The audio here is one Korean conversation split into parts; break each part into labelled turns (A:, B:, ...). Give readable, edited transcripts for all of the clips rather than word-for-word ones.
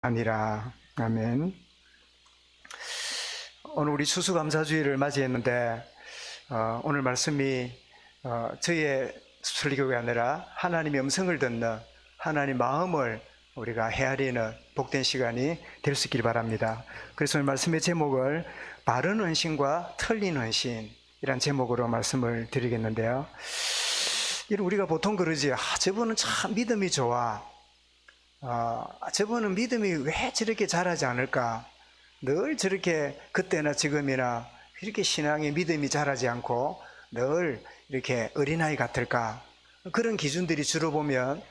A: 아니라. 아멘. 오늘 우리 추수감사주의를 맞이했는데 오늘 말씀이 저의 설교가 아니라 하나님의 음성을 듣는 하나님 마음을 우리가 헤아리는 복된 시간이 될 수 있길 바랍니다. 그래서 오늘 말씀의 제목을 바른 헌신과 틀린 헌신이란 제목으로 말씀을 드리겠는데요. 우리가 보통 그러지, 저분은 참 믿음이 좋아, 저분은 믿음이 왜 저렇게 잘하지 않을까, 늘 저렇게 그때나 지금이나 이렇게 신앙의 믿음이 자라지 않고 늘 이렇게 어린아이 같을까. 그런 기준들이 주로 보면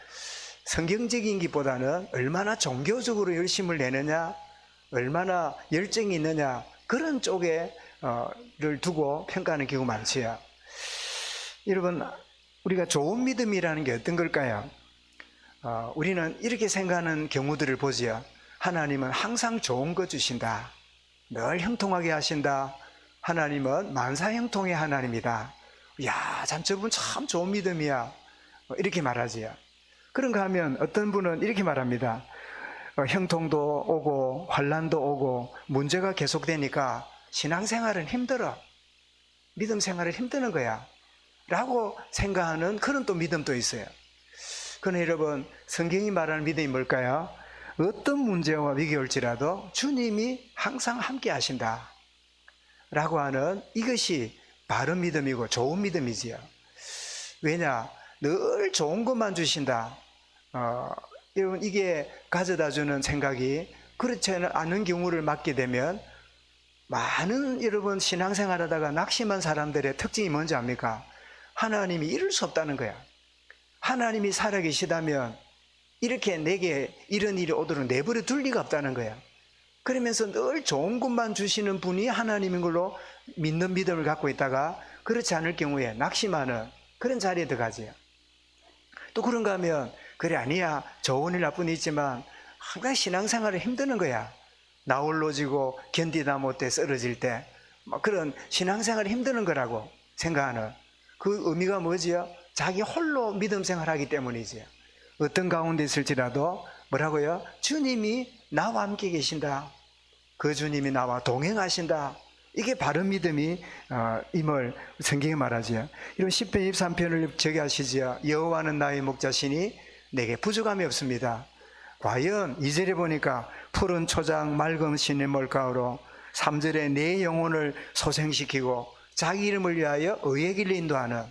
A: 성경적인 것보다는 얼마나 종교적으로 열심을 내느냐, 얼마나 열정이 있느냐, 그런 쪽에 를 두고 평가하는 경우가 많지요. 여러분, 우리가 좋은 믿음이라는 게 어떤 걸까요? 우리는 이렇게 생각하는 경우들을 보지요. 하나님은 항상 좋은 거 주신다, 늘 형통하게 하신다, 하나님은 만사형통의 하나님이다. 야, 참 저분 참 좋은 믿음이야, 이렇게 말하지요. 그런가 하면 어떤 분은 이렇게 말합니다. 형통도 오고 환난도 오고 문제가 계속되니까 신앙생활은 힘들어, 믿음 생활은 힘드는 거야 라고 생각하는 그런 또 믿음도 있어요. 그러나 여러분, 성경이 말하는 믿음이 뭘까요? 어떤 문제와 위기가 올지라도 주님이 항상 함께 하신다 라고 하는, 이것이 바른 믿음이고 좋은 믿음이지요. 왜냐? 늘 좋은 것만 주신다. 여러분, 이게 가져다 주는 생각이 그렇지 않은 경우를 맞게 되면 많은, 여러분, 신앙생활 하다가 낙심한 사람들의 특징이 뭔지 압니까? 하나님이 이룰 수 없다는 거야. 하나님이 살아계시다면 이렇게 내게 이런 일이 오도록 내버려 둘 리가 없다는 거야. 그러면서 늘 좋은 것만 주시는 분이 하나님인 걸로 믿는 믿음을 갖고 있다가 그렇지 않을 경우에 낙심하는 그런 자리에 들어가지요. 또 그런가 하면, 그래, 아니야, 좋은 일 나쁜 일 있지만 항상 신앙생활을 힘드는 거야. 나홀로지고 견디다 못해 쓰러질 때 그런 신앙생활이 힘드는 거라고 생각하는 그 의미가 뭐지요? 자기 홀로 믿음 생활하기 때문이지요. 어떤 가운데 있을지라도 뭐라고요? 주님이 나와 함께 계신다, 그 주님이 나와 동행하신다, 이게 바른 믿음이 임을 성경이 말하지요. 이런 10편 23편을 저기 하시지요. 여호와는 나의 목자시니 내게 부족함이 없습니다. 과연 2절에 보니까 푸른 초장 맑은 시냇 물가로, 3절에 내 영혼을 소생시키고 자기 이름을 위하여 의의 길로 인도하는,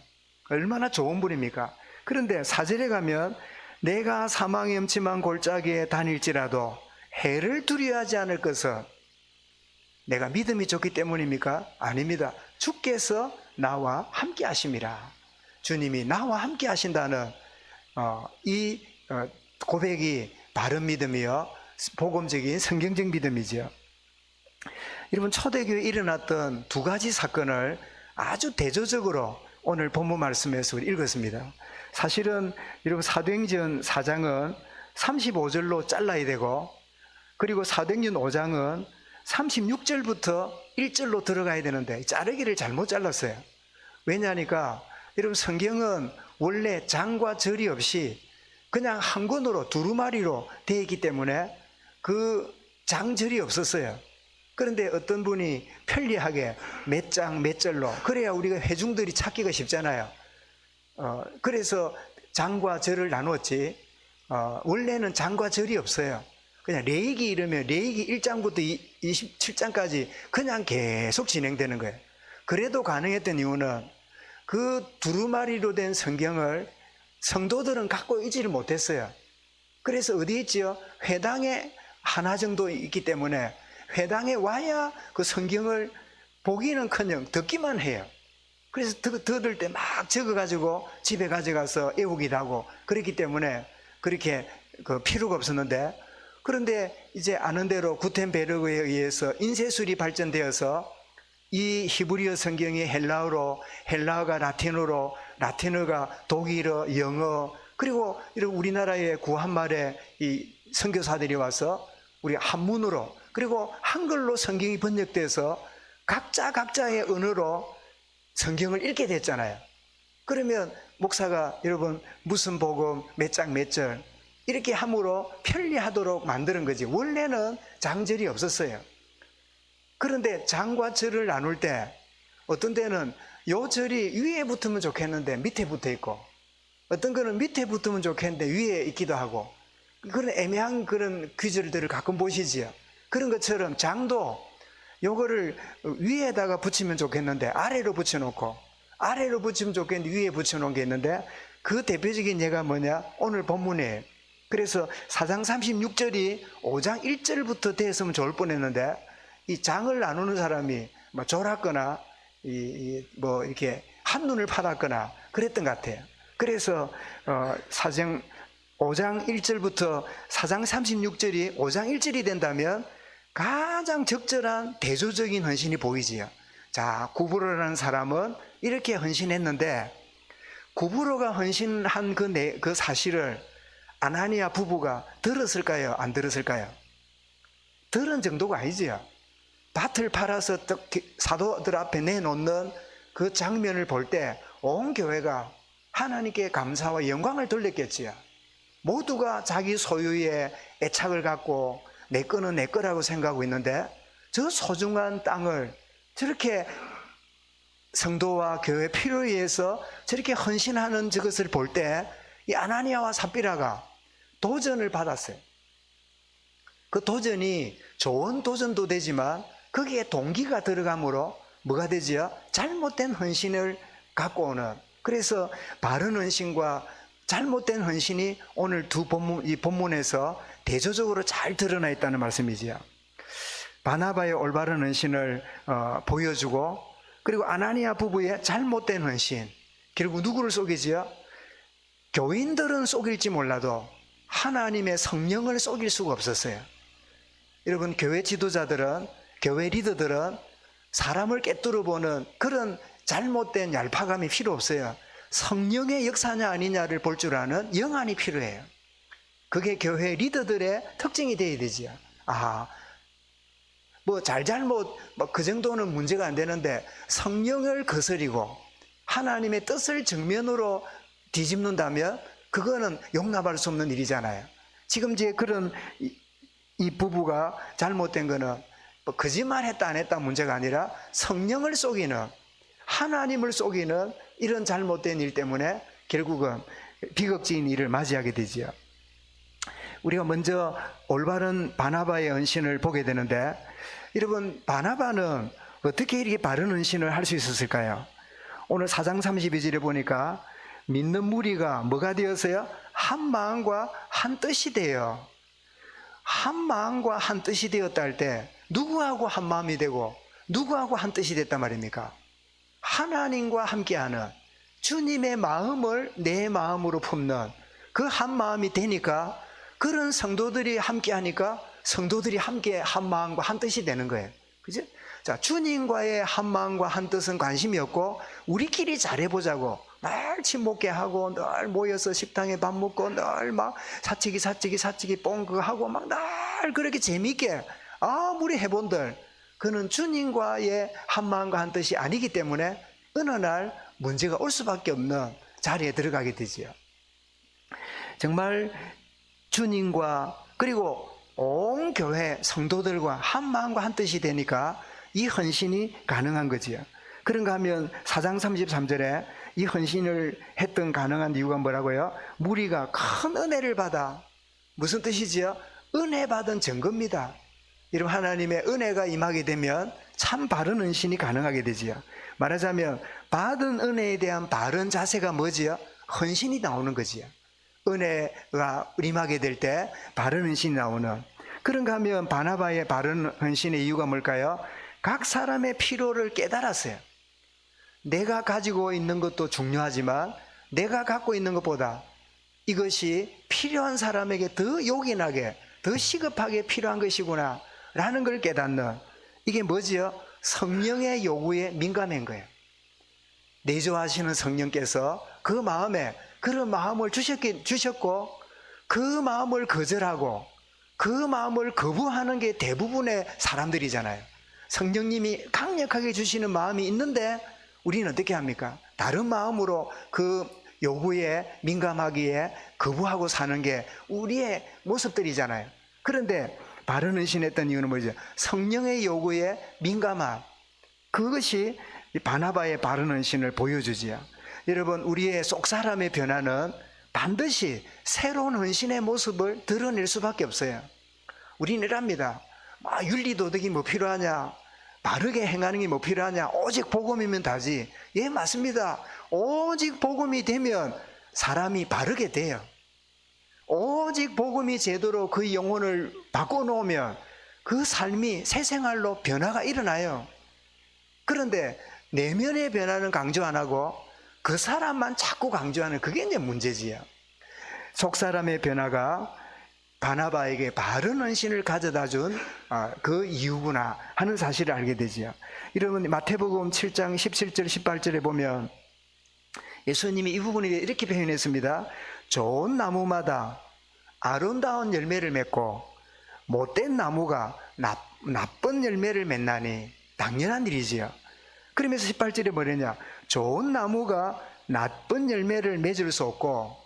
A: 얼마나 좋은 분입니까? 그런데 4절에 가면 내가 사망의 음침한 골짜기에 다닐지라도 해를 두려워하지 않을 것은 내가 믿음이 좋기 때문입니까? 아닙니다. 주께서 나와 함께 하심이라. 주님이 나와 함께 하신다는 이 고백이 바른 믿음이요, 복음적인 성경적 믿음이죠. 여러분, 초대교회에 일어났던 두 가지 사건을 아주 대조적으로 오늘 본문 말씀에서 읽었습니다. 사실은 여러분, 사도행전 4장은 35절로 잘라야 되고, 그리고 사도행전 5장은 36절부터 1절로 들어가야 되는데 자르기를 잘못 잘랐어요. 왜냐하니까 여러분, 성경은 원래 장과 절이 없이 그냥 한 권으로 두루마리로 되어 있기 때문에 그 장절이 없었어요. 그런데 어떤 분이 편리하게 몇 장 몇 절로, 그래야 우리가 회중들이 찾기가 쉽잖아요. 그래서 장과 절을 나누었지, 원래는 장과 절이 없어요. 그냥 레위기 이러면 레위기 1장부터 27장까지 그냥 계속 진행되는 거예요. 그래도 가능했던 이유는 그 두루마리로 된 성경을 성도들은 갖고 있지를 못했어요. 그래서 어디 있지요? 회당에 하나 정도 있기 때문에 회당에 와야 그 성경을 보기는커녕 듣기만 해요. 그래서 들을 때 막 적어가지고 집에 가져가서 애우기도 하고 그랬기 때문에 그렇게 그 필요가 없었는데, 그런데 이제 아는 대로 구텐베르그에 의해서 인쇄술이 발전되어서 이 히브리어 성경이 헬라어로, 헬라어가 라틴어로, 라틴어가 독일어, 영어, 그리고 이런 우리나라의 구한말에 이 선교사들이 와서 우리 한문으로, 그리고 한글로 성경이 번역돼서 각자의 언어로 성경을 읽게 됐잖아요. 그러면 목사가 여러분 무슨 복음 몇 장 몇 절 이렇게 함으로 편리하도록 만드는 거지. 원래는 장절이 없었어요. 그런데 장과 절을 나눌 때 어떤 때는 요 절이 위에 붙으면 좋겠는데 밑에 붙어 있고, 어떤 거는 밑에 붙으면 좋겠는데 위에 있기도 하고, 그런 애매한 그런 규절들을 가끔 보시지요. 그런 것처럼 장도 요거를 위에다가 붙이면 좋겠는데 아래로 붙여놓고, 아래로 붙이면 좋겠는데 위에 붙여놓은 게 있는데, 그 대표적인 예가 뭐냐? 오늘 본문에. 그래서 4장 36절이 5장 1절부터 되었으면 좋을 뻔했는데, 이 장을 나누는 사람이 뭐 졸았거나 뭐 이렇게 한눈을 팔았거나 그랬던 것 같아요. 그래서 5장 1절부터 4장 36절이 5장 1절이 된다면 가장 적절한 대조적인 헌신이 보이지요. 자, 구브로라는 사람은 이렇게 헌신했는데, 구브로가 헌신한 그 사실을 아나니아 부부가 들었을까요? 안 들었을까요? 들은 정도가 아니지요. 밭을 팔아서 사도들 앞에 내놓는 그 장면을 볼 때 온 교회가 하나님께 감사와 영광을 돌렸겠지요. 모두가 자기 소유에 애착을 갖고 내 거는 내 거라고 생각하고 있는데, 저 소중한 땅을 저렇게 성도와 교회 필요에 의해서 저렇게 헌신하는 저것을 볼 때 이 아나니아와 삽비라가 도전을 받았어요. 그 도전이 좋은 도전도 되지만 거기에 동기가 들어가므로 뭐가 되지요? 잘못된 헌신을 갖고 오는, 그래서 바른 헌신과 잘못된 헌신이 오늘 이 본문에서 대조적으로 잘 드러나 있다는 말씀이지요. 바나바의 올바른 헌신을 보여주고, 그리고 아나니아 부부의 잘못된 헌신, 결국 누구를 속이지요? 교인들은 속일지 몰라도 하나님의 성령을 속일 수가 없었어요. 여러분, 교회 지도자들은, 교회 리더들은 사람을 꿰뚫어 보는 그런 잘못된 얄파감이 필요 없어요. 성령의 역사냐 아니냐를 볼 줄 아는 영안이 필요해요. 그게 교회 리더들의 특징이 되어야 되지요. 뭐 잘잘못 그 정도는 문제가 안 되는데, 성령을 거스리고 하나님의 뜻을 정면으로 뒤집는다면 그거는 용납할 수 없는 일이잖아요. 지금 이제 그런 이 부부가 잘못된 거는 뭐 거짓말했다 안 했다 문제가 아니라 성령을 속이는, 하나님을 속이는 이런 잘못된 일 때문에 결국은 비극적인 일을 맞이하게 되지요. 우리가 먼저 올바른 바나바의 헌신을 보게 되는데, 여러분, 바나바는 어떻게 이렇게 바른 헌신을 할 수 있었을까요? 오늘 4장 32절에 보니까 믿는 무리가 뭐가 되었어요? 한 마음과 한 뜻이 되어. 한 마음과 한 뜻이 되었다 할 때 누구하고 한 마음이 되고 누구하고 한 뜻이 됐단 말입니까? 하나님과 함께하는, 주님의 마음을 내 마음으로 품는 그 한 마음이 되니까, 그런 성도들이 함께하니까 성도들이 함께 한 마음과 한 뜻이 되는 거예요. 그죠? 자, 주님과의 한 마음과 한 뜻은 관심이 없고 우리끼리 잘해보자고 늘 친목회 하고 늘 모여서 식당에 밥 먹고 늘 막 사치기 뽕 그거 하고 막 늘 그렇게 재미있게 아무리 해본들, 그는 주님과의 한 마음과 한 뜻이 아니기 때문에 어느 날 문제가 올 수밖에 없는 자리에 들어가게 되지요. 정말 주님과 그리고 온 교회 성도들과 한 마음과 한 뜻이 되니까 이 헌신이 가능한 거지요. 그런가 하면 4장 33절에 이 헌신을 했던 가능한 이유가 뭐라고요? 무리가 큰 은혜를 받아. 무슨 뜻이지요? 은혜 받은 증거입니다. 이런 하나님의 은혜가 임하게 되면 참 바른 헌신이 가능하게 되지요. 말하자면 받은 은혜에 대한 바른 자세가 뭐지요? 헌신이 나오는 거지요. 은혜가 임하게 될 때 바른 헌신이 나오는. 그런가 하면 바나바의 바른 헌신의 이유가 뭘까요? 각 사람의 필요를 깨달았어요. 내가 가지고 있는 것도 중요하지만 내가 갖고 있는 것보다 이것이 필요한 사람에게 더 요긴하게, 더 시급하게 필요한 것이구나 라는 걸 깨닫는, 이게 뭐지요? 성령의 요구에 민감한 거예요. 내조하시는 성령께서 그 마음에 그런 마음을 주셨고, 그 마음을 거절하고 그 마음을 거부하는 게 대부분의 사람들이잖아요. 성령님이 강력하게 주시는 마음이 있는데 우리는 어떻게 합니까? 다른 마음으로 그 요구에 민감하기에 거부하고 사는 게 우리의 모습들이잖아요. 그런데 바른 헌신했던 이유는 뭐죠? 성령의 요구에 민감함. 그것이 바나바의 바른 헌신을 보여주지요. 여러분, 우리의 속사람의 변화는 반드시 새로운 헌신의 모습을 드러낼 수밖에 없어요. 우리는 이랍니다. 윤리도덕이 뭐 필요하냐? 바르게 행하는 게 뭐 필요하냐? 오직 복음이면 다지. 예, 맞습니다. 오직 복음이 되면 사람이 바르게 돼요. 오직 복음이 제대로 그 영혼을 바꿔놓으면 그 삶이 새 생활로 변화가 일어나요. 그런데 내면의 변화는 강조 안 하고 그 사람만 자꾸 강조하는, 그게 이제 문제지요. 속사람의 변화가 바나바에게 바른 헌신을 가져다 준 그 이유구나 하는 사실을 알게 되지요. 여러분, 마태복음 7장 17절 18절에 보면 예수님이 이 부분을 이렇게 표현했습니다. 좋은 나무마다 아름다운 열매를 맺고 못된 나무가 나쁜 열매를 맺나니, 당연한 일이지요. 그러면서 18절에 뭐냐냐, 좋은 나무가 나쁜 열매를 맺을 수 없고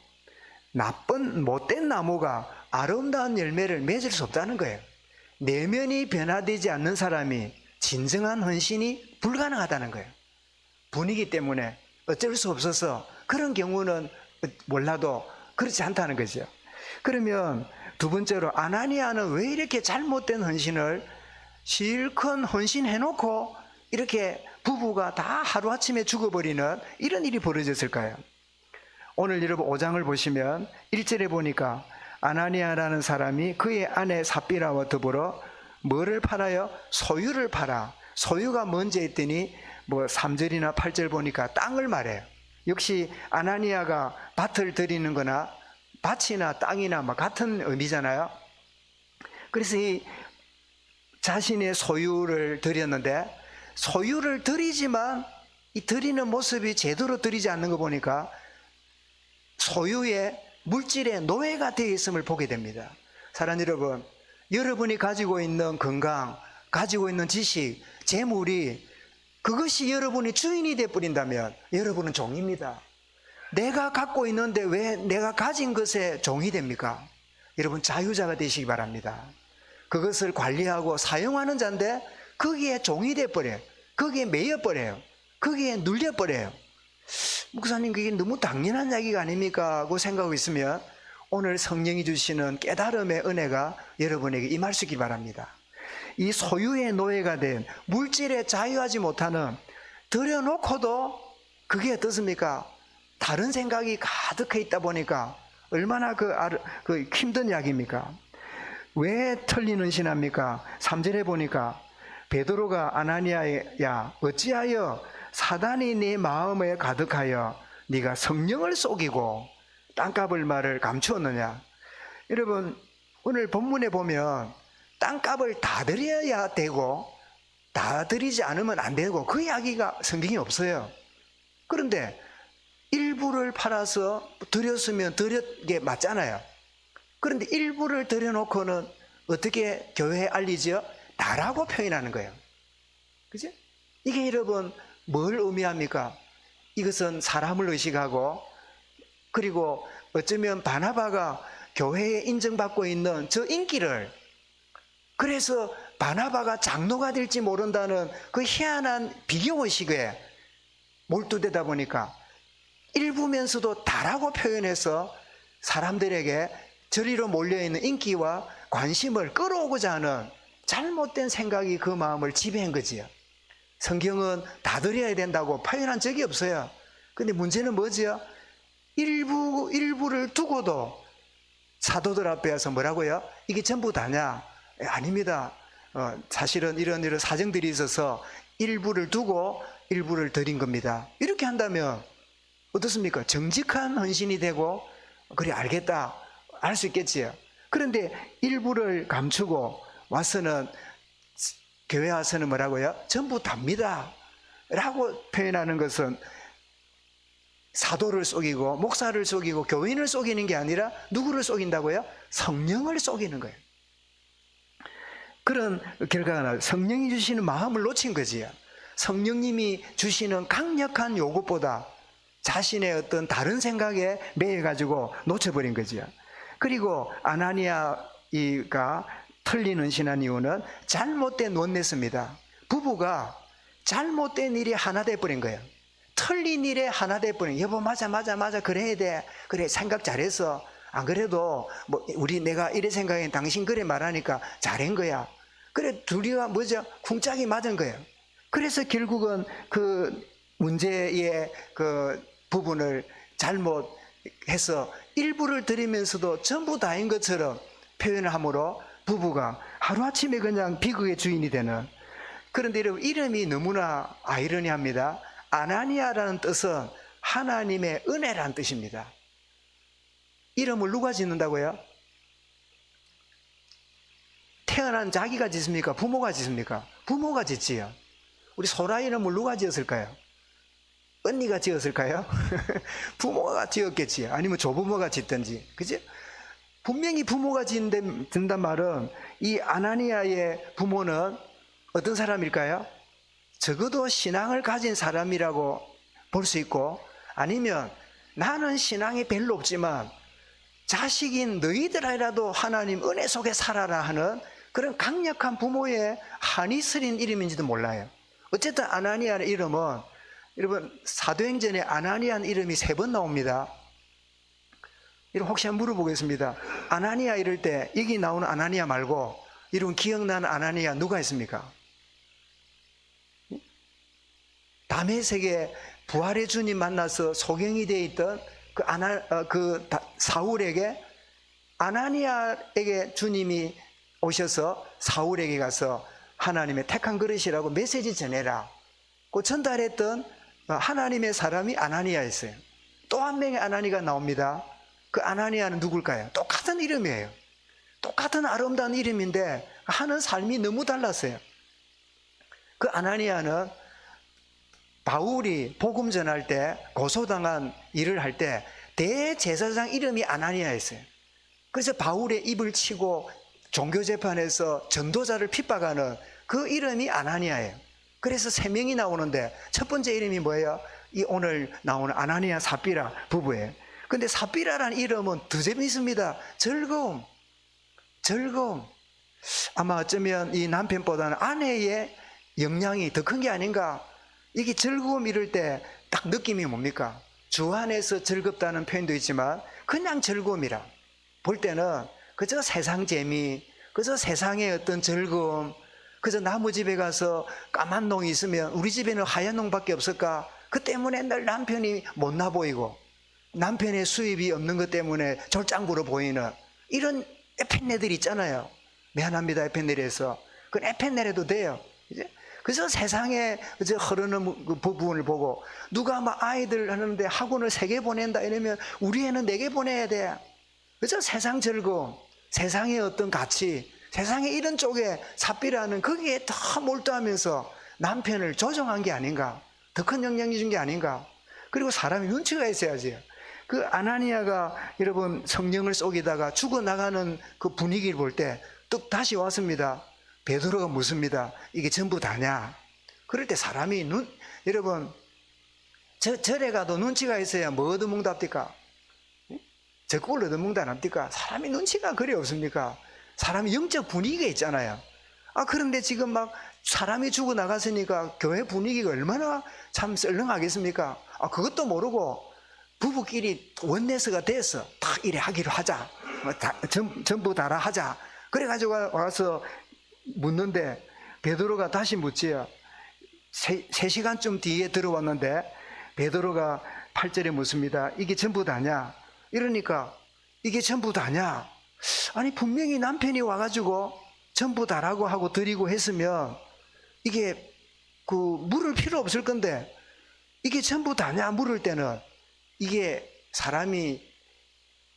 A: 못된 나무가 아름다운 열매를 맺을 수 없다는 거예요. 내면이 변화되지 않는 사람이 진정한 헌신이 불가능하다는 거예요. 분위기 때문에 어쩔 수 없어서 그런 경우는 몰라도 그렇지 않다는 거죠. 그러면 두 번째로, 아나니아는 왜 이렇게 잘못된 헌신을 실컷 헌신해놓고 이렇게 부부가 다 하루아침에 죽어버리는 이런 일이 벌어졌을까요? 오늘 여러분 5장을 보시면 1절에 보니까 아나니아라는 사람이 그의 아내 삽비라와 더불어 뭐를 팔아요? 소유를 팔아. 소유가 뭔지 했더니 3절이나 8절 보니까 땅을 말해요. 역시 아나니아가 밭을 들이는 거나 밭이나 땅이나 같은 의미잖아요. 그래서 이 자신의 소유를 드렸는데, 소유를 드리지만 이 드리는 모습이 제대로 드리지 않는 거 보니까 소유의 물질의 노예가 되어 있음을 보게 됩니다. 사랑하는 여러분, 여러분이 가지고 있는 건강, 가지고 있는 지식, 재물이 그것이 여러분이 주인이 되어버린다면 여러분은 종입니다. 내가 갖고 있는데 왜 내가 가진 것에 종이 됩니까? 여러분, 자유자가 되시기 바랍니다. 그것을 관리하고 사용하는 자인데 거기에 종이 되어버려요. 거기에 매여버려요. 거기에 눌려버려요. 목사님, 그게 너무 당연한 이야기가 아닙니까? 하고 생각하고 있으면 오늘 성령이 주시는 깨달음의 은혜가 여러분에게 임할 수 있기 바랍니다. 이 소유의 노예가 된, 물질에 자유하지 못하는, 들여놓고도 그게 어떻습니까? 다른 생각이 가득해 있다 보니까 얼마나 그 힘든 이야기입니까? 왜 틀리는 신합니까? 3절에 보니까 베드로가 아나니아야, 어찌하여 사단이 네 마음에 가득하여 네가 성령을 속이고 땅값을 말을 감추었느냐? 여러분, 오늘 본문에 보면 땅값을 다 드려야 되고 다 드리지 않으면 안 되고 그 이야기가 성경에 없어요. 그런데 일부를 팔아서 드렸으면 드렸게 맞잖아요. 그런데 일부를 드려놓고는 어떻게 교회에 알리죠? 다라고 표현하는 거예요. 그죠? 이게 여러분 뭘 의미합니까? 이것은 사람을 의식하고, 그리고 어쩌면 바나바가 교회에 인정받고 있는 저 인기를, 그래서 바나바가 장로가 될지 모른다는 그 희한한 비교의식에 몰두되다 보니까 일부면서도 다라고 표현해서 사람들에게 저리로 몰려있는 인기와 관심을 끌어오고자 하는 잘못된 생각이 그 마음을 지배한 거지요. 성경은 다 드려야 된다고 표현한 적이 없어요. 근데 문제는 뭐지요? 일부를 두고도 사도들 앞에 와서 뭐라고요? 이게 전부 다냐? 아닙니다. 사실은 이런 사정들이 있어서 일부를 두고 일부를 드린 겁니다. 이렇게 한다면 어떻습니까? 정직한 헌신이 되고, 그래 알겠다, 알 수 있겠지요. 그런데 일부를 감추고 와서는, 교회 와서는 뭐라고요? 전부 답니다 라고 표현하는 것은 사도를 속이고 목사를 속이고 교인을 속이는 게 아니라 누구를 속인다고요? 성령을 속이는 거예요. 그런 결과가 나요. 성령이 주시는 마음을 놓친 거지요. 성령님이 주시는 강력한 요구보다 자신의 어떤 다른 생각에 매여가지고 놓쳐버린 거죠. 그리고 아나니아가 틀리는 신한 이유는 잘못된 원내스입니다. 부부가 잘못된 일이 하나 돼버린 거예요. 틀린 일에 하나 돼버린 거예요. 여보, 맞아, 그래야 돼. 그래, 생각 잘했어. 안 그래도 뭐 내가 이래 생각해, 당신 그래 말하니까 잘한 거야. 그래, 둘이가 뭐죠? 쿵짝이 맞은 거예요. 그래서 결국은 그 문제의 그 부분을 잘못해서 일부를 드리면서도 전부 다인 것처럼 표현을 함으로 부부가 하루아침에 그냥 비극의 주인이 되는. 그런데 여러분, 이름이 너무나 아이러니합니다. 아나니아라는 뜻은 하나님의 은혜라는 뜻입니다. 이름을 누가 짓는다고요? 태어난 자기가 짓습니까? 부모가 짓습니까? 부모가 짓지요. 우리 소라 이름을 누가 지었을까요? 언니가 지었을까요? 부모가 지었겠지요. 아니면 조부모가 짓든지. 그죠? 분명히 부모가 짓는단 말은 이 아나니아의 부모는 어떤 사람일까요? 적어도 신앙을 가진 사람이라고 볼 수 있고, 아니면 나는 신앙이 별로 없지만 자식인 너희들이라도 하나님 은혜 속에 살아라 하는 그런 강력한 부모의 한이 스린 이름인지도 몰라요. 어쨌든 아나니아의 이름은, 여러분, 사도행전에 아나니아는 이름이 3번 나옵니다. 여러분, 혹시 한번 물어보겠습니다. 아나니아 이럴 때 여기 나오는 아나니아 말고 여러분 기억나는 아나니아 누가 있습니까? 다메섹에 부활의 주님 만나서 소경이 되어 있던 사울에게, 아나니아에게 주님이 오셔서 사울에게 가서 하나님의 택한 그릇이라고 메시지 전해라 그 전달했던 하나님의 사람이 아나니아였어요. 또 한 명의 아나니아가 나옵니다. 그 아나니아는 누굴까요? 똑같은 이름이에요. 똑같은 아름다운 이름인데 하는 삶이 너무 달랐어요. 그 아나니아는 바울이 복음 전할 때 고소당한 일을 할 때 대제사장 이름이 아나니아였어요. 그래서 바울의 입을 치고 종교재판에서 전도자를 핍박하는 그 이름이 아나니아예요. 그래서 3명이 나오는데 첫 번째 이름이 뭐예요? 이 오늘 나오는 아나니아 삽비라 부부예요. 근데 삽비라라는 이름은 더 재밌습니다. 즐거움. 아마 어쩌면 이 남편보다는 아내의 영향이 더 큰 게 아닌가. 이게 즐거움 이럴 때 딱 느낌이 뭡니까? 주 안에서 즐겁다는 표현도 있지만 그냥 즐거움이라 볼 때는 그저 세상 재미, 그저 세상의 어떤 즐거움, 그저 나무 집에 가서 까만 농이 있으면 우리 집에는 하얀 농밖에 없을까? 그 때문에 늘 남편이 못나 보이고 남편의 수입이 없는 것 때문에 졸장부로 보이는 이런 에펜네들 있잖아요. 미안합니다, 에펜넬에서. 그건 에펜넬해도 돼요. 이제 그래서 세상에 흐르는 그 부분을 보고 누가 막 아이들 하는데 학원을 3개 보낸다 이러면 우리 애는 4개 보내야 돼. 그래서 세상 즐거움, 세상의 어떤 가치, 세상의 이런 쪽에 삽비라는 거기에 더 몰두하면서 남편을 조정한 게 아닌가, 더 큰 영향이 준 게 아닌가. 그리고 사람이 눈치가 있어야지. 그 아나니아가 여러분 성령을 쏘기다가 죽어나가는 그 분위기를 볼 때 또 다시 왔습니다. 베드로가 묻습니다. 이게 전부 다냐? 그럴 때 사람이 여러분 절에 가도 눈치가 있어야 뭐 얻어먹답니까? 적국을 얻어먹다 납니까? 사람이 눈치가 그리 없습니까? 사람이 영적 분위기가 있잖아요. 그런데 지금 막 사람이 죽어나갔으니까 교회 분위기가 얼마나 참 썰렁하겠습니까? 그것도 모르고 부부끼리 원내서가 돼서 다 이래 하기로 하자. 전부 다라 하자. 그래가지고 와서 묻는데 베드로가 다시 묻지요. 3시간쯤 뒤에 들어왔는데 베드로가 8절에 묻습니다. 이게 전부 다냐? 이러니까 이게 전부 다냐? 아니 분명히 남편이 와가지고 전부 다라고 하고 드리고 했으면 이게 그 물을 필요 없을 건데 이게 전부 다냐 물을 때는 이게 사람이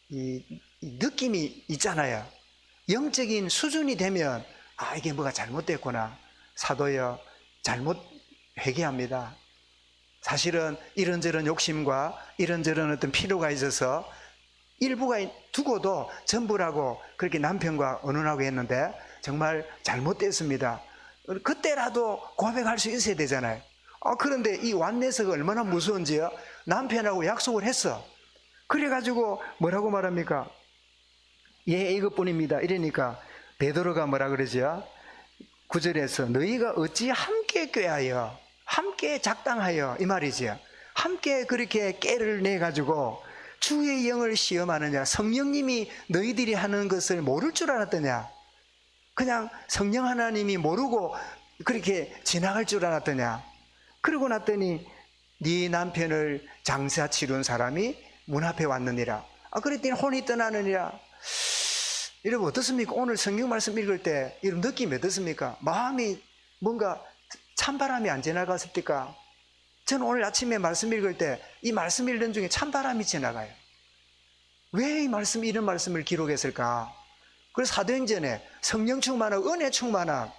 A: 이 느낌이 있잖아요. 영적인 수준이 되면 이게 뭐가 잘못됐구나. 사도여 잘못 회개합니다. 사실은 이런저런 욕심과 이런저런 어떤 필요가 있어서 일부가 두고도 전부라고 그렇게 남편과 언언하고 했는데 정말 잘못됐습니다. 그때라도 고백할 수 있어야 되잖아요. 그런데 이 완내서가 얼마나 무서운지요. 남편하고 약속을 했어. 그래가지고 뭐라고 말합니까? 예, 이것뿐입니다. 이러니까 베드로가 뭐라 그러죠? 9절에서 너희가 어찌 함께 꾀하여 함께 작당하여 이 말이지요. 함께 그렇게 깨를 내가지고 주의 영을 시험하느냐. 성령님이 너희들이 하는 것을 모를 줄 알았더냐. 그냥 성령 하나님이 모르고 그렇게 지나갈 줄 알았더냐. 그러고 났더니 네 남편을 장사 치룬 사람이 문 앞에 왔느니라. 그랬더니 혼이 떠나느니라. 여러분 어떻습니까? 오늘 성경 말씀 읽을 때 이런 느낌이 어떻습니까? 마음이 뭔가 찬바람이 안 지나갔습니까? 저는 오늘 아침에 말씀 읽을 때 이 말씀 읽는 중에 찬바람이 지나가요. 왜 이 말씀, 이런 말씀을 기록했을까? 그래서 사도행전에 성령 충만하고 은혜 충만한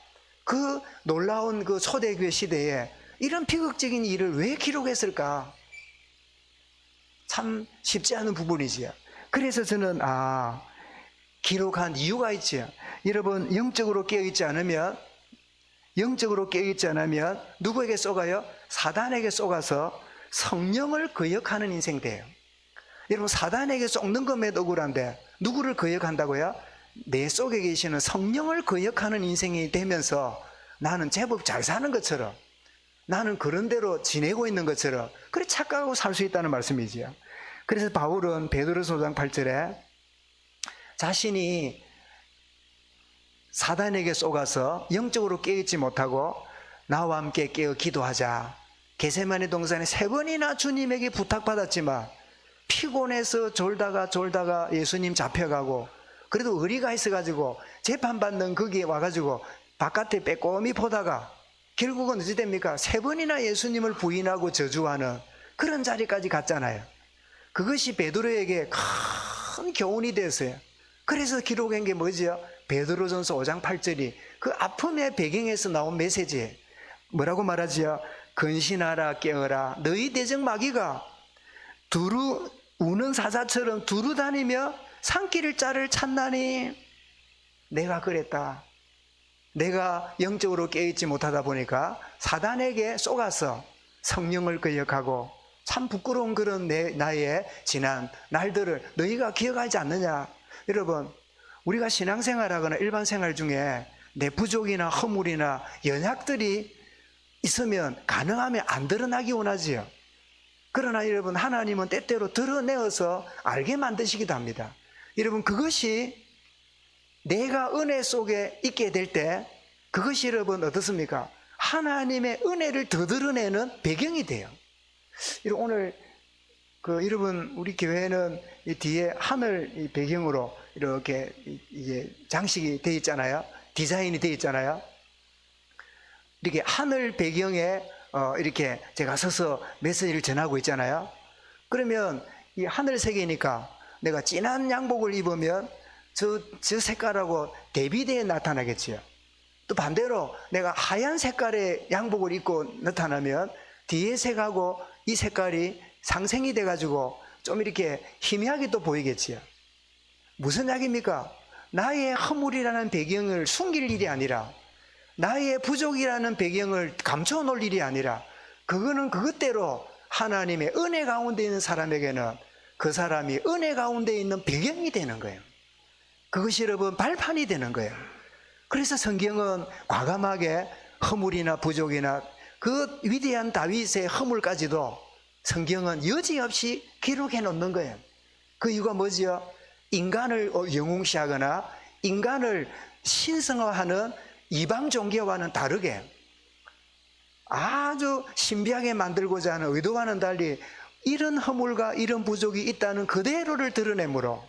A: 그 놀라운 그 초대교회 시대에 이런 비극적인 일을 왜 기록했을까? 참 쉽지 않은 부분이지요. 그래서 저는 기록한 이유가 있지요. 여러분 영적으로 깨어있지 않으면 누구에게 쏘가요? 사단에게 쏘가서 성령을 거역하는 인생 돼요. 여러분 사단에게 쏘는 것만 억울한데 누구를 거역한다고요? 내 속에 계시는 성령을 거역하는 인생이 되면서 나는 제법 잘 사는 것처럼, 나는 그런 대로 지내고 있는 것처럼 그래 착각하고 살 수 있다는 말씀이지요. 그래서 바울은 베드로서 5장 8절에 자신이 사단에게 쏘가서 영적으로 깨어있지 못하고 나와 함께 깨어 기도하자. 겟세마네 동산에 3번이나 주님에게 부탁받았지만 피곤해서 졸다가 예수님 잡혀가고, 그래도 의리가 있어가지고 재판받는 거기에 와가지고 바깥에 빼꼼히 보다가 결국은 어찌 됩니까? 3번이나 예수님을 부인하고 저주하는 그런 자리까지 갔잖아요. 그것이 베드로에게 큰 교훈이 됐어요. 그래서 기록한 게 뭐지요? 베드로전서 5장 8절이 그 아픔의 배경에서 나온 메시지예요. 뭐라고 말하지요? 근신하라 깨어라. 너희 대적 마귀가 두루 우는 사자처럼 두루 다니며 산길 자를 찾나니. 내가 그랬다. 내가 영적으로 깨어있지 못하다 보니까 사단에게 쏘가서 성령을 거역하고 참 부끄러운 그런 나의 지난 날들을 너희가 기억하지 않느냐. 여러분 우리가 신앙생활하거나 일반 생활 중에 내 부족이나 허물이나 연약들이 있으면 가능하면 안 드러나기 원하지요. 그러나 여러분 하나님은 때때로 드러내어서 알게 만드시기도 합니다. 여러분 그것이 내가 은혜 속에 있게 될 때 그것이 여러분 어떻습니까? 하나님의 은혜를 더 드러내는 배경이 돼요. 오늘 여러분 우리 교회는 이 뒤에 하늘 이 배경으로 이렇게 이제 장식이 되어 있잖아요. 디자인이 되어 있잖아요. 이렇게 하늘 배경에 이렇게 제가 서서 메시지를 전하고 있잖아요. 그러면 이 하늘색이니까 내가 진한 양복을 입으면 저 색깔하고 대비되어 나타나겠지요. 또 반대로 내가 하얀 색깔의 양복을 입고 나타나면 뒤에 색하고 이 색깔이 상생이 돼가지고 좀 이렇게 희미하게 또 보이겠지요. 무슨 이야기입니까? 나의 허물이라는 배경을 숨길 일이 아니라, 나의 부족이라는 배경을 감춰 놓을 일이 아니라, 그거는 그것대로 하나님의 은혜 가운데 있는 사람에게는 그 사람이 은혜 가운데 있는 배경이 되는 거예요. 그것이 여러분 발판이 되는 거예요. 그래서 성경은 과감하게 허물이나 부족이나 그 위대한 다윗의 허물까지도 성경은 여지없이 기록해 놓는 거예요. 그 이유가 뭐지요? 인간을 영웅시하거나 인간을 신성화하는 이방 종교와는 다르게 아주 신비하게 만들고자 하는 의도와는 달리 이런 허물과 이런 부족이 있다는 그대로를 드러내므로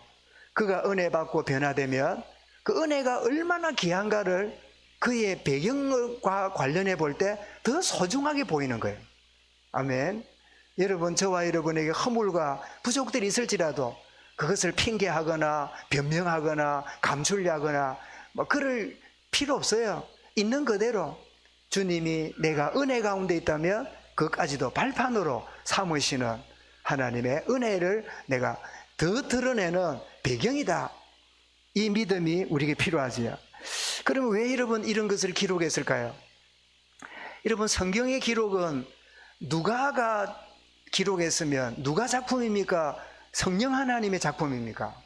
A: 그가 은혜 받고 변화되면 그 은혜가 얼마나 귀한가를 그의 배경과 관련해 볼 때 더 소중하게 보이는 거예요. 아멘. 여러분 저와 여러분에게 허물과 부족들이 있을지라도 그것을 핑계하거나 변명하거나 감추려거나 그럴 필요 없어요. 있는 그대로 주님이 내가 은혜 가운데 있다면 그것까지도 발판으로 삼으시는 하나님의 은혜를 내가 더 드러내는 배경이다. 이 믿음이 우리에게 필요하지요. 그러면 왜 여러분 이런 것을 기록했을까요? 여러분 성경의 기록은 누가가 기록했으면 누가 작품입니까? 성령 하나님의 작품입니까?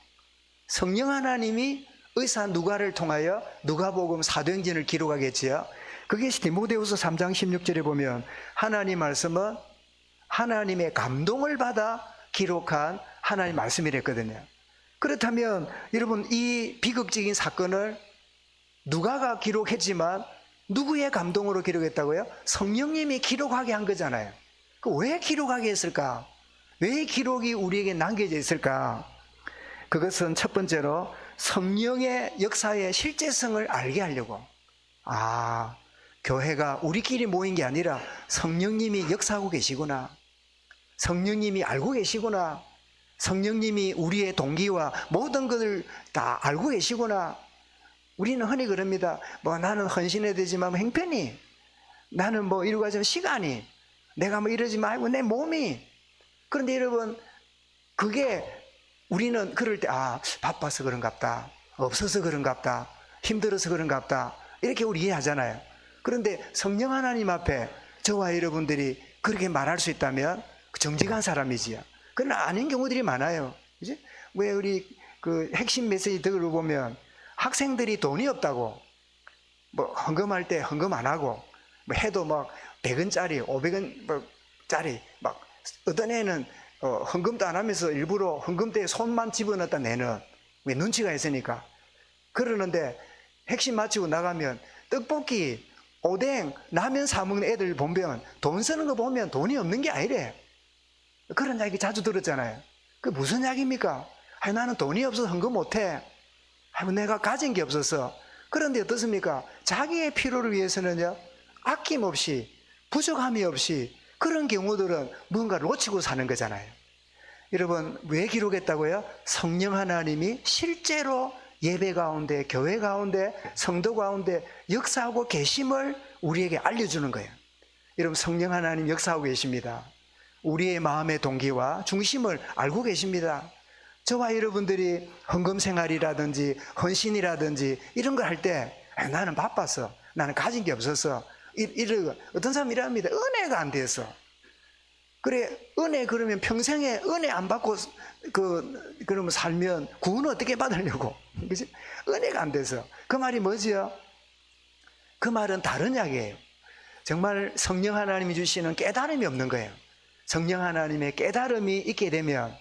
A: 성령 하나님이 의사 누가를 통하여 누가복음 사도행전을 기록하겠지요. 그게 디모데후서 3장 16절에 보면 하나님 말씀은 하나님의 감동을 받아 기록한 하나님 말씀이랬거든요. 그렇다면 여러분, 이 비극적인 사건을 누가가 기록했지만 누구의 감동으로 기록했다고요? 성령님이 기록하게 한 거잖아요. 왜 기록하게 했을까? 왜 기록이 우리에게 남겨져 있을까? 그것은 첫 번째로 성령의 역사의 실제성을 알게 하려고. 교회가 우리끼리 모인 게 아니라 성령님이 역사하고 계시구나. 성령님이 알고 계시구나. 성령님이 우리의 동기와 모든 것을 다 알고 계시구나. 우리는 흔히 그럽니다. 나는 헌신해야 되지만 행편이, 나는 이러고 하지만 시간이, 내가 이러지 말고 내 몸이. 그런데 여러분, 그게 우리는 그럴 때 바빠서 그런갑다, 없어서 그런갑다, 힘들어서 그런갑다, 이렇게 우리 이해하잖아요. 그런데 성령 하나님 앞에 저와 여러분들이 그렇게 말할 수 있다면 정직한 사람이지요. 그러나 아닌 경우들이 많아요. 그지? 왜 우리 그 핵심 메시지 들어보면 학생들이 돈이 없다고 헌금할 때 헌금 안 하고 해도 100원짜리 500원짜리 어떤 애는 헌금도 안 하면서 일부러 헌금대에 손만 집어넣다 내는, 왜 눈치가 있으니까. 그러는데 핵심 마치고 나가면 떡볶이, 오뎅, 라면 사 먹는 애들 보면 돈 쓰는 거 보면 돈이 없는 게 아니래. 그런 이야기 자주 들었잖아요. 그게 무슨 이야기입니까? 나는 돈이 없어서 헌금 못해. 내가 가진 게 없어서. 그런데 어떻습니까? 자기의 필요를 위해서는요, 아낌없이, 부족함이 없이, 그런 경우들은 뭔가를 놓치고 사는 거잖아요. 여러분, 왜 기록했다고요? 성령 하나님이 실제로 예배 가운데, 교회 가운데, 성도 가운데 역사하고 계심을 우리에게 알려주는 거예요. 여러분, 성령 하나님 역사하고 계십니다. 우리의 마음의 동기와 중심을 알고 계십니다. 저와 여러분들이 헌금 생활이라든지 헌신이라든지 이런 걸 할 때 나는 바빠서, 나는 가진 게 없어서, 어떤 사람이 이랍니다. 은혜가 안 돼서. 그래, 은혜 그러면 평생에 은혜 안 받고 그러면 살면 구원은 어떻게 받으려고? 그치? 은혜가 안 돼서. 그 말이 뭐지요? 그 말은 다른 이야기예요. 정말 성령 하나님이 주시는 깨달음이 없는 거예요. 성령 하나님의 깨달음이 있게 되면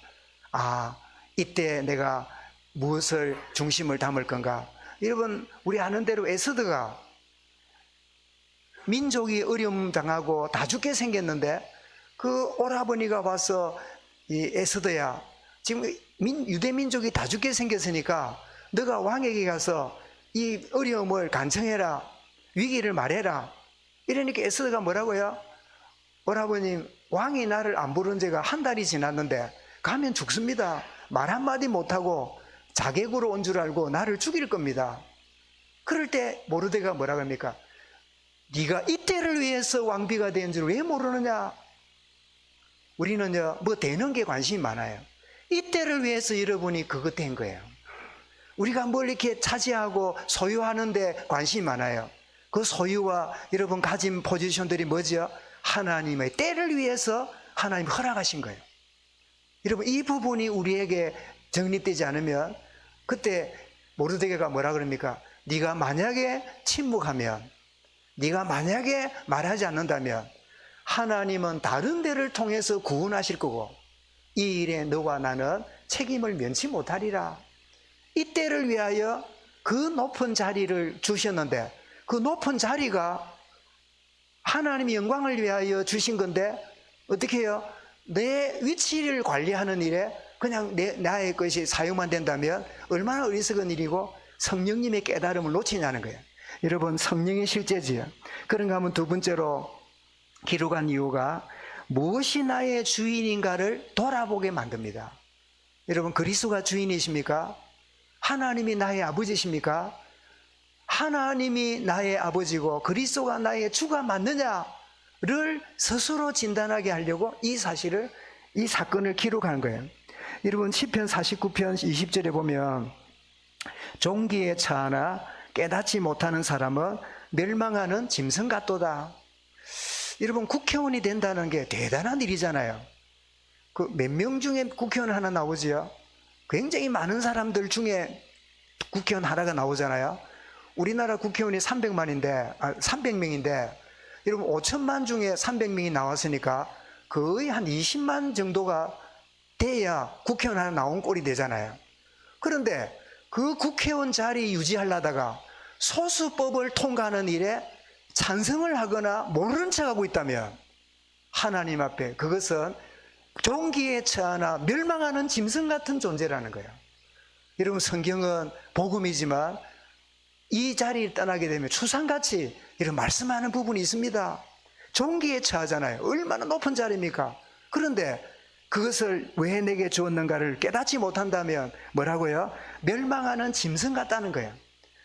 A: 이때 내가 무엇을 중심을 담을 건가? 여러분, 우리 아는 대로 에스더가 민족이 어려움 당하고 다 죽게 생겼는데 그 오라버니가 와서 이 에스더야, 지금 유대 민족이 다 죽게 생겼으니까 너가 왕에게 가서 이 어려움을 간청해라, 위기를 말해라. 이러니까 에스더가 뭐라고요? 오라버님, 왕이 나를 안 부른 지가 한 달이 지났는데 가면 죽습니다. 말 한마디 못하고 자객으로 온 줄 알고 나를 죽일 겁니다. 그럴 때 모르드가 뭐라고 합니까? 네가 이때를 위해서 왕비가 된 줄 왜 모르느냐? 우리는요, 되는 게 관심이 많아요. 이때를 위해서 여러분이 그것 된 거예요. 우리가 뭘 이렇게 차지하고 소유하는데 관심이 많아요. 그 소유와 여러분 가진 포지션들이 뭐죠? 하나님의 때를 위해서 하나님 허락하신 거예요. 여러분, 이 부분이 우리에게 정립되지 않으면 그때 모르드게가 뭐라 그럽니까? 네가 만약에 침묵하면, 네가 만약에 말하지 않는다면 하나님은 다른 데를 통해서 구원하실 거고 이 일에 너와 나는 책임을 면치 못하리라. 이때를 위하여 그 높은 자리를 주셨는데 그 높은 자리가 하나님의 영광을 위하여 주신 건데 어떻게 해요? 내 위치를 관리하는 일에 그냥 나의 것이 사용만 된다면 얼마나 어리석은 일이고 성령님의 깨달음을 놓치냐는 거예요. 여러분, 성령의 실제지요. 그런가 하면 두 번째로 기록한 이유가 무엇이 나의 주인인가를 돌아보게 만듭니다. 여러분, 그리스도가 주인이십니까? 하나님이 나의 아버지십니까? 하나님이 나의 아버지고 그리스도가 나의 주가 맞느냐를 스스로 진단하게 하려고 이 사건을 기록하는 거예요. 여러분, 시편 49편 20절에 보면 종기에 처하나 깨닫지 못하는 사람은 멸망하는 짐승 같도다. 여러분, 국회의원이 된다는 게 대단한 일이잖아요. 그 몇 명 중에 국회의원 하나 나오지요? 굉장히 많은 사람들 중에 국회의원 하나가 나오잖아요. 우리나라 국회의원이 300명인데 여러분 5천만 중에 300명이 나왔으니까 거의 한 20만 정도가 돼야 국회의원 하나 나온 꼴이 되잖아요. 그런데 그 국회의원 자리 유지하려다가 소수법을 통과하는 일에 찬성을 하거나 모르는 척하고 있다면 하나님 앞에 그것은 종기에 처하나 멸망하는 짐승 같은 존재라는 거예요. 여러분, 성경은 복음이지만 이 자리를 떠나게 되면 추상같이 이런 말씀하는 부분이 있습니다. 종기에 처하잖아요. 얼마나 높은 자리입니까? 그런데 그것을 왜 내게 주었는가를 깨닫지 못한다면 뭐라고요? 멸망하는 짐승 같다는 거예요.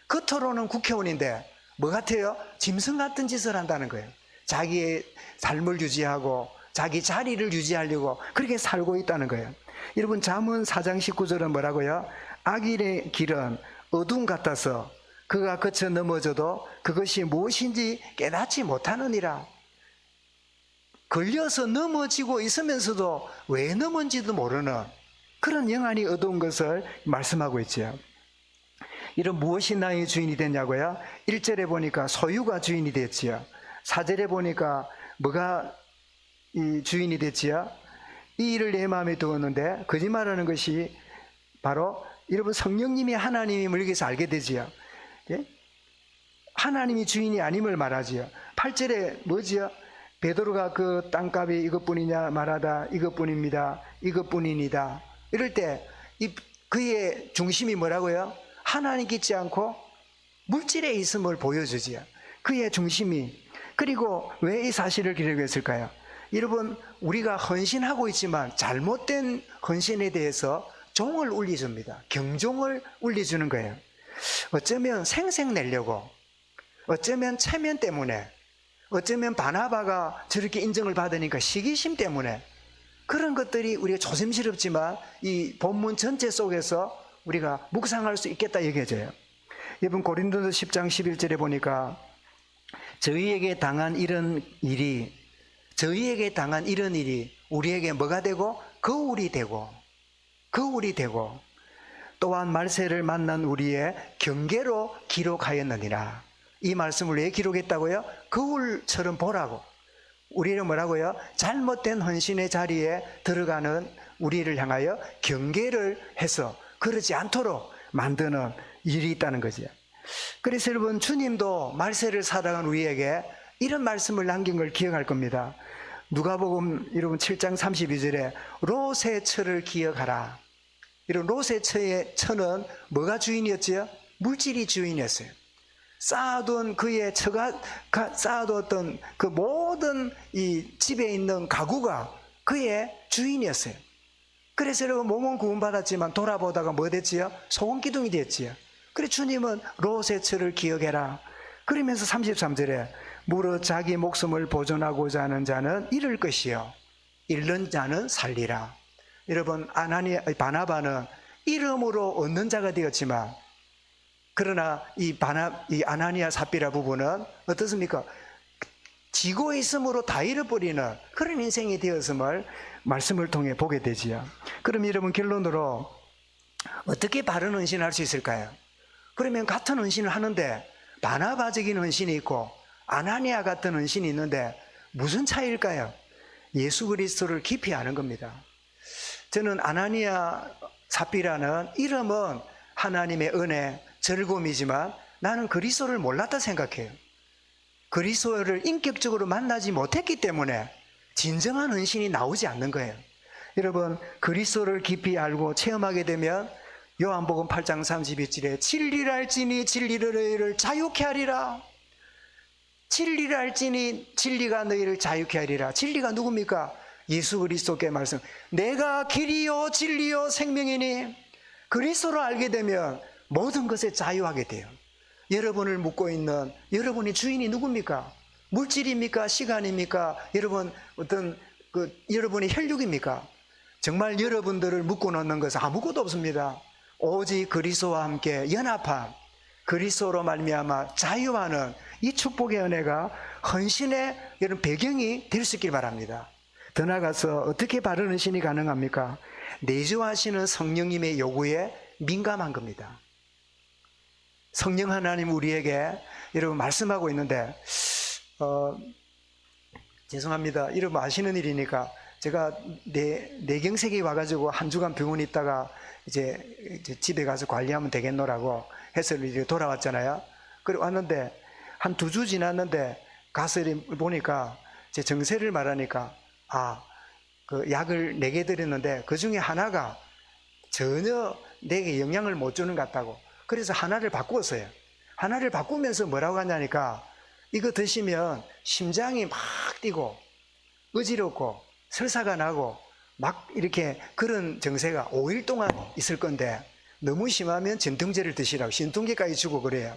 A: 겉으로는 국회의원인데 뭐 같아요? 짐승 같은 짓을 한다는 거예요. 자기의 삶을 유지하고 자기 자리를 유지하려고 그렇게 살고 있다는 거예요. 여러분, 잠언 4장 19절은 뭐라고요? 악인의 길은 어둠 같아서 그가 거쳐 넘어져도 그것이 무엇인지 깨닫지 못하느니라. 걸려서 넘어지고 있으면서도 왜 넘은지도 모르는 그런 영안이 어두운 것을 말씀하고 있죠. 이런 무엇이 나의 주인이 됐냐고요? 1절에 보니까 소유가 주인이 됐지요. 4절에 보니까 뭐가 이 주인이 됐지요? 이 일을 내 마음에 두었는데 거짓말하는 것이 바로 여러분 성령님이 하나님임을 여기서 알게 되지요. 예? 하나님이 주인이 아님을 말하지요. 8절에 뭐지요? 베드로가 그 땅값이 이것뿐이냐 말하다 이것뿐입니다. 이것뿐이니다. 이럴 때 그의 중심이 뭐라고요? 하나님 있지 않고 물질에 있음을 보여주지요. 그의 중심이. 그리고 왜 이 사실을 기록했을까요? 여러분, 우리가 헌신하고 있지만 잘못된 헌신에 대해서 종을 울려줍니다. 경종을 울려주는 거예요. 어쩌면 생색내려고, 어쩌면 체면 때문에, 어쩌면 바나바가 저렇게 인정을 받으니까 시기심 때문에 그런 것들이 우리가 조심스럽지만 이 본문 전체 속에서 우리가 묵상할 수 있겠다 여겨져요. 여러분, 고린도서 10장 11절에 보니까 저희에게 당한 이런 일이 우리에게 뭐가 되고? 거울이 되고 또한 말세를 만난 우리의 경계로 기록하였느니라. 이 말씀을 왜 기록했다고요? 거울처럼 보라고. 우리는 뭐라고요? 잘못된 헌신의 자리에 들어가는 우리를 향하여 경계를 해서 그러지 않도록 만드는 일이 있다는 거죠. 그래서 여러분, 주님도 말세를 살아간 우리에게 이런 말씀을 남긴 걸 기억할 겁니다. 누가복음 여러분 7장 32절에 롯의 처를 기억하라. 이런 롯의 처는 뭐가 주인이었지요? 물질이 주인이었어요. 쌓아둔 그의 처가 쌓아두었던 그 모든 이 집에 있는 가구가 그의 주인이었어요. 그래서 여러분, 몸은 구원받았지만 돌아보다가 뭐 됐지요? 소금기둥이 됐지요. 그래 주님은 롯의 처를 기억해라. 그러면서 33절에 무릇 자기 목숨을 보존하고자 하는 자는 잃을 것이요 잃는 자는 살리라. 여러분, 바나바는 이름으로 얻는 자가 되었지만 그러나 이 아나니아 삽비라 부부는 어떻습니까? 지고 있음으로 다 잃어버리는 그런 인생이 되었음을 말씀을 통해 보게 되지요. 그럼 여러분, 결론으로 어떻게 바른 헌신을 할 수 있을까요? 그러면 같은 헌신을 하는데 바나바적인 헌신이 있고 아나니아 같은 헌신이 있는데 무슨 차이일까요? 예수 그리스도를 깊이 아는 겁니다. 저는 아나니아 삽비라는 이름은 하나님의 은혜, 즐거움이지만 나는 그리스도를 몰랐다 생각해요. 그리스도를 인격적으로 만나지 못했기 때문에 진정한 헌신이 나오지 않는 거예요. 여러분, 그리스도를 깊이 알고 체험하게 되면 요한복음 8장 32절에 진리를 알지니 진리를 너희를 자유케 하리라. 진리를 알지니 진리가 너희를 자유케 하리라. 진리가 누굽니까? 예수 그리스도께 말씀. 내가 길이요 진리요 생명이니. 그리스도를 알게 되면 모든 것에 자유하게 돼요. 여러분을 묶고 있는 여러분의 주인이 누굽니까? 물질입니까? 시간입니까? 여러분 여러분의 혈육입니까? 정말 여러분들을 묶고 놓는 것은 아무것도 없습니다. 오직 그리스도와 함께 연합한, 그리스도로 말미암아 자유하는 이 축복의 은혜가 헌신의 이런 배경이 될 수 있길 바랍니다. 더 나아가서 어떻게 바른 헌신이 가능합니까? 내주하시는 성령님의 요구에 민감한 겁니다. 성령 하나님 우리에게 여러분 말씀하고 있는데 죄송합니다. 여러분 아시는 일이니까 제가 뇌경색이 와가지고 한 주간 병원에 있다가 이제 집에 가서 관리하면 되겠노라고 해서 이제 돌아왔잖아요. 그리고 왔는데 한 2주 지났는데 가서 보니까 제 정세를 말하니까 그 약을 4개 드렸는데 그 중에 하나가 전혀 내게 영향을 못 주는 것 같다고. 그래서 하나를 바꾸었어요. 하나를 바꾸면서 뭐라고 하냐니까 이거 드시면 심장이 막 뛰고 어지럽고 설사가 나고 막 이렇게 그런 증세가 5일 동안 있을 건데 너무 심하면 진통제를 드시라고 진통제까지 주고 그래요.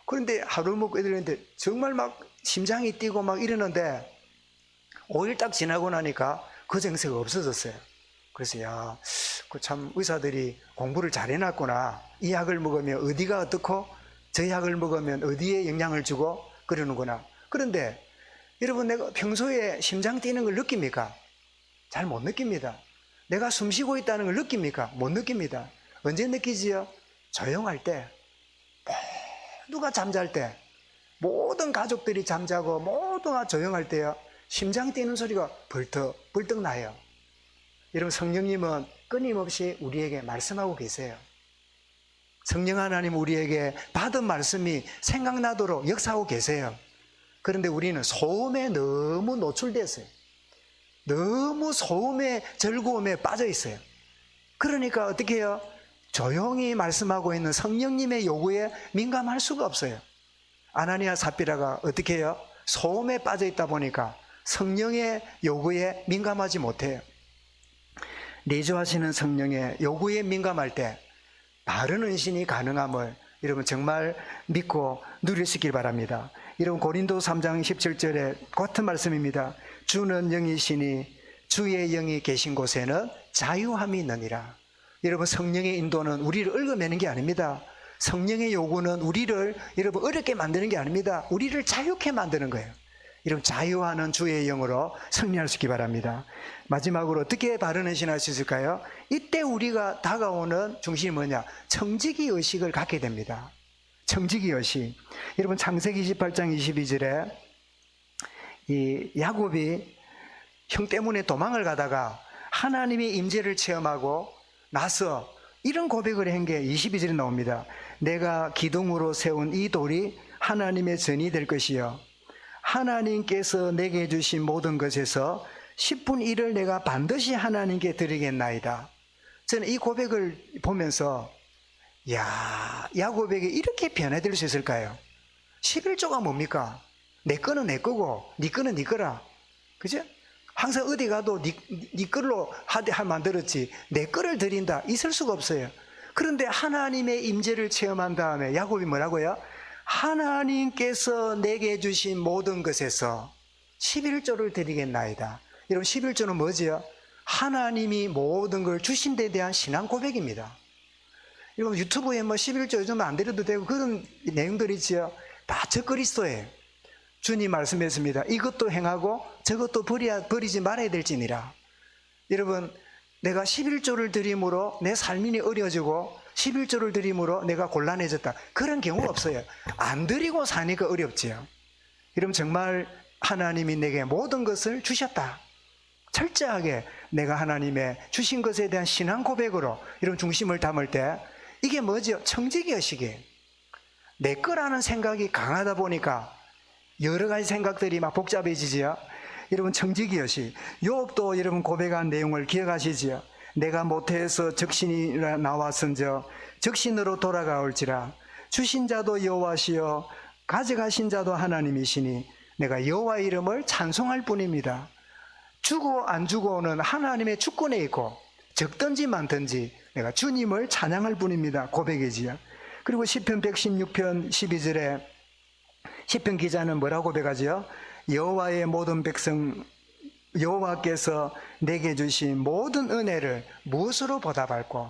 A: 그런데 하루 먹고 애들한테 정말 막 심장이 뛰고 막 이러는데 5일 딱 지나고 나니까 그 증세가 없어졌어요. 그래서 그 참 의사들이 공부를 잘 해놨구나. 이 약을 먹으면 어디가 어떻고 저 약을 먹으면 어디에 영향을 주고 그러는구나. 그런데 여러분 내가 평소에 심장 뛰는 걸 느낍니까? 잘 못 느낍니다. 내가 숨 쉬고 있다는 걸 느낍니까? 못 느낍니다. 언제 느끼지요? 조용할 때, 모두가 잠잘 때, 모든 가족들이 잠자고 모두가 조용할 때요, 심장 뛰는 소리가 벌떡 나요. 여러분 성령님은 끊임없이 우리에게 말씀하고 계세요. 성령 하나님 우리에게 받은 말씀이 생각나도록 역사하고 계세요. 그런데 우리는 소음에 너무 노출됐어요. 너무 소음의 즐거움에 빠져 있어요. 그러니까 어떻게 해요? 조용히 말씀하고 있는 성령님의 요구에 민감할 수가 없어요. 아나니아 삽비라가 어떻게 해요? 소음에 빠져 있다 보니까 성령의 요구에 민감하지 못해요. 내주하시는 성령의 요구에 민감할 때 바른 헌신이 가능함을 여러분 정말 믿고 누리시길 바랍니다. 여러분 고린도 3장 17절에 같은 말씀입니다. 주는 영이시니 주의 영이 계신 곳에는 자유함이 있느니라. 여러분 성령의 인도는 우리를 얽어매는 게 아닙니다. 성령의 요구는 우리를 여러분 어렵게 만드는 게 아닙니다. 우리를 자유케 만드는 거예요. 여러분 자유하는 주의 영으로 승리할 수 있기 바랍니다. 마지막으로 어떻게 바른 헌신할 수 있을까요? 이때 우리가 다가오는 중심이 뭐냐? 청지기 의식을 갖게 됩니다. 청지기 의식. 여러분 창세기 28장 22절에 이 야곱이 형 때문에 도망을 가다가 하나님의 임재를 체험하고 나서 이런 고백을 한 게 22절에 나옵니다. 내가 기둥으로 세운 이 돌이 하나님의 전이 될 것이요 하나님께서 내게 주신 모든 것에서 10분의 1을 내가 반드시 하나님께 드리겠나이다. 저는 이 고백을 보면서 야곱에게 이렇게 변화될 수 있을까요? 11조가 뭡니까? 내 거는 내 거고 네 거는 네 거라. 그죠? 항상 어디 가도 네 걸로 만들었지 내 거를 드린다 있을 수가 없어요. 그런데 하나님의 임재를 체험한 다음에 야곱이 뭐라고요? 하나님께서 내게 주신 모든 것에서 11조를 드리겠나이다. 여러분 11조는 뭐지요? 하나님이 모든 걸 주신 데 대한 신앙 고백입니다. 여러분 유튜브에 11조 요즘 안 드려도 되고 그런 내용들이 있지요. 다 적그리스도예요. 주님 말씀했습니다. 이것도 행하고 저것도 버리지 말아야 될지니라. 여러분 내가 11조를 드림으로 내 삶이 어려워지고 11조를 드림으로 내가 곤란해졌다. 그런 경우 없어요. 안 드리고 사니까 어렵지요. 여러분 정말 하나님이 내게 모든 것을 주셨다. 철저하게 내가 하나님의 주신 것에 대한 신앙 고백으로 이런 중심을 담을 때 이게 뭐죠? 청지기 의식이에요. 내 거라는 생각이 강하다 보니까 여러 가지 생각들이 막 복잡해지지요. 여러분 청지기 의식. 욥도 여러분 고백한 내용을 기억하시지요. 내가 모태에서 적신이 나왔은저 적신으로 돌아가올지라. 주신 자도 여호와시요 가져가신 자도 하나님이시니 내가 여호와의 이름을 찬송할 뿐입니다. 주고 안 주고는 하나님의 주권에 있고 적든지 많든지 내가 주님을 찬양할 뿐입니다. 고백이지요. 그리고 시편 116편 12절에 시편 기자는 뭐라고 고백하지요? 여호와의 모든 백성 여호와께서 내게 주신 모든 은혜를 무엇으로 보답할꼬?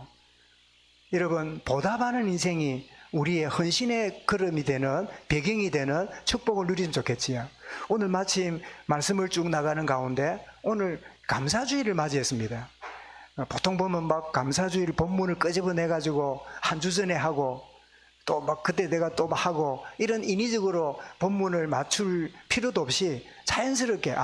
A: 여러분 보답하는 인생이 우리의 헌신의 걸음이 되는, 배경이 되는 축복을 누리면 좋겠지요. 오늘 마침 말씀을 쭉 나가는 가운데 오늘 감사주의를 맞이했습니다. 보통 보면 막 감사주의를 본문을 끄집어내가지고 한 주 전에 하고 또 막 그때 내가 또 하고 이런 인위적으로 본문을 맞출 필요도 없이 자연스럽게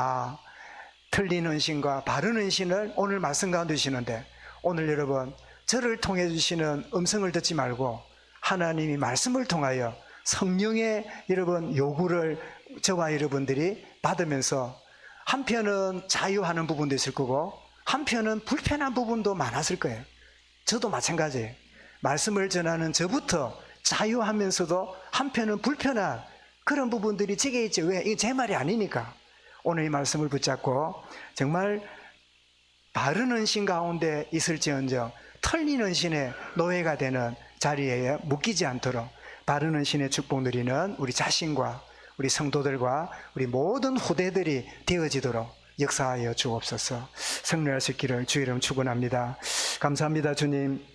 A: 틀린 헌신과 바른 헌신을 오늘 말씀 가운데 주시는데, 오늘 여러분 저를 통해 주시는 음성을 듣지 말고 하나님이 말씀을 통하여 성령의 여러분 요구를 저와 여러분들이 받으면서 한편은 자유하는 부분도 있을 거고 한편은 불편한 부분도 많았을 거예요. 저도 마찬가지예요. 말씀을 전하는 저부터 자유하면서도 한편은 불편한 그런 부분들이 제게 있죠. 왜? 이게 제 말이 아니니까. 오늘 이 말씀을 붙잡고 정말 바른 헌신 가운데 있을지언정 틀린 헌신의 노예가 되는 자리에 묶이지 않도록 바른 헌신의 축복 누리는 우리 자신과 우리 성도들과 우리 모든 후대들이 되어지도록 역사하여 주옵소서. 성령하실 길을 주의 이름 축원합니다. 감사합니다. 주님,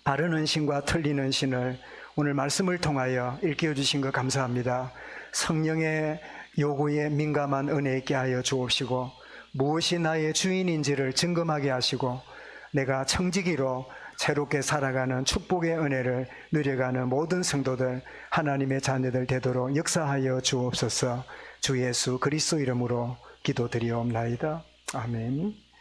A: 바른 헌신과 틀린 헌신을 오늘 말씀을 통하여 일깨워 주신 것 감사합니다. 성령의 요구에 민감한 은혜 있게 하여 주옵시고 무엇이 나의 주인인지를 증검하게 하시고 내가 청지기로 새롭게 살아가는 축복의 은혜를 누려가는 모든 성도들, 하나님의 자녀들 되도록 역사하여 주옵소서. 주 예수 그리스도 이름으로 기도드리옵나이다. 아멘.